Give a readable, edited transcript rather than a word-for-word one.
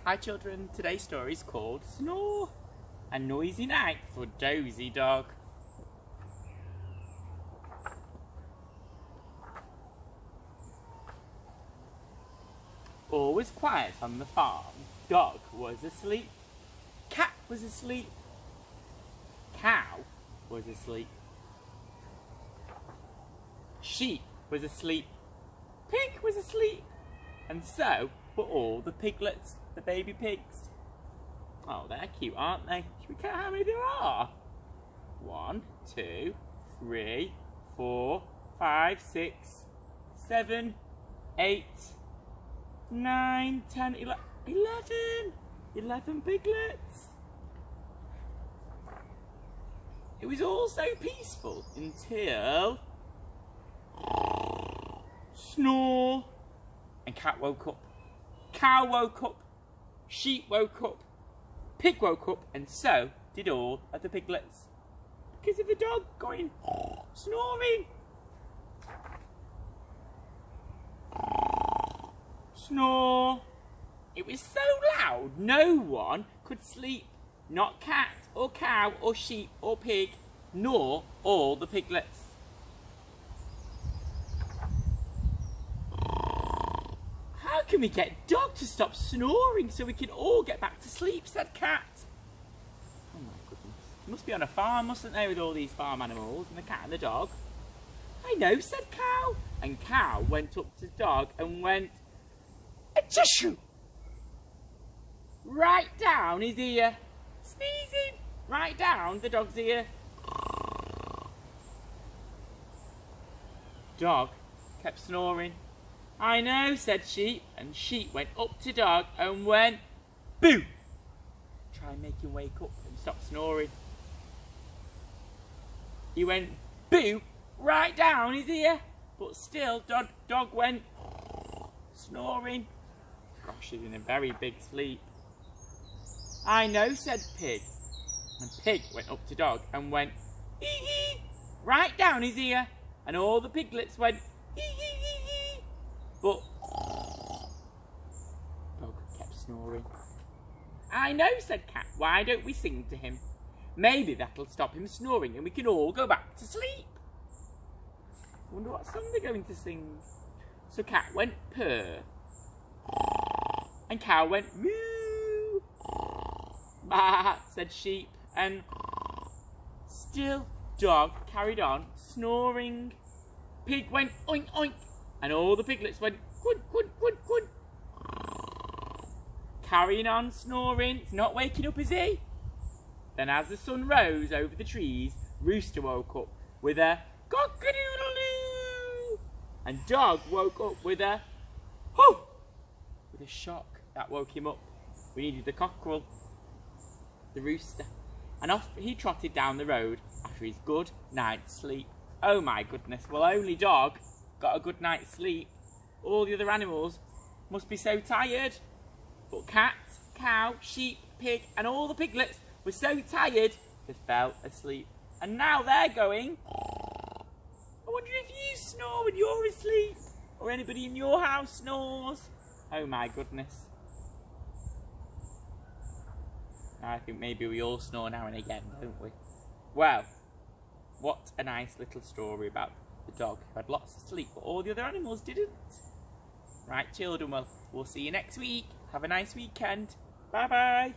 Hi children, today's story is called Snore, a noisy night for dozy dog. All was quiet on the farm. Dog was asleep. Cat was asleep. Cow was asleep. Sheep was asleep. Pig was asleep. And so were all the piglets, the baby pigs. Oh, they're cute, aren't they? Should we count how many there are? 1, 2, 3, 4, 5, 6, 7, 8, 9, 10, 11. 11 piglets. It was all so peaceful until Snore. And cat woke up. Cow woke up. Sheep woke up. Pig woke up, and so did all of the piglets. Because of the dog going snoring. Snore. It was so loud no one could sleep. Not cat or cow or sheep or pig, nor all the piglets. How can we get Dog to stop snoring so we can all get back to sleep, said Cat. Oh my goodness. They must be on a farm, mustn't they, with all these farm animals and the cat and the dog? I know, said Cow. And Cow went up to Dog and went, "Achoo!" Right down his ear. Sneezing right down the dog's ear. Dog kept snoring. I know, said Sheep, and Sheep went up to Dog and went, boo! Try and make him wake up and stop snoring. He went, boo, right down his ear, but still Dog went, snoring. Gosh, he's in a very big sleep. I know, said Pig, and Pig went up to Dog and went, hee hee, right down his ear, and all the piglets went, hee hee hee hee. But Dog kept snoring. I know, said Cat. Why don't we sing to him? Maybe that'll stop him snoring and we can all go back to sleep. I wonder what song they're going to sing. So Cat went purr. And Cow went moo. Bah, said Sheep. And still Dog carried on snoring. Pig went oink oink. And all the piglets went, good, good, good, good. Carrying on snoring. It's not waking up, is he? Then as the sun rose over the trees, Rooster woke up with a cock-a-doodle-doo. And Dog woke up with a hoo! With a shock that woke him up. We needed the cockerel, the rooster. And off he trotted down the road after his good night's sleep. Oh my goodness, well only Dog got a good night's sleep. All the other animals must be so tired. But Cat, Cow, Sheep, Pig and all the piglets were so tired they fell asleep. And now they're going, I wonder if you snore when you're asleep. Or anybody in your house snores. Oh my goodness. I think maybe we all snore now and again, don't we? Well, what a nice little story about the dog who had lots of sleep, but all the other animals didn't. Right, children, well, we'll see you next week. Have a nice weekend. Bye-bye.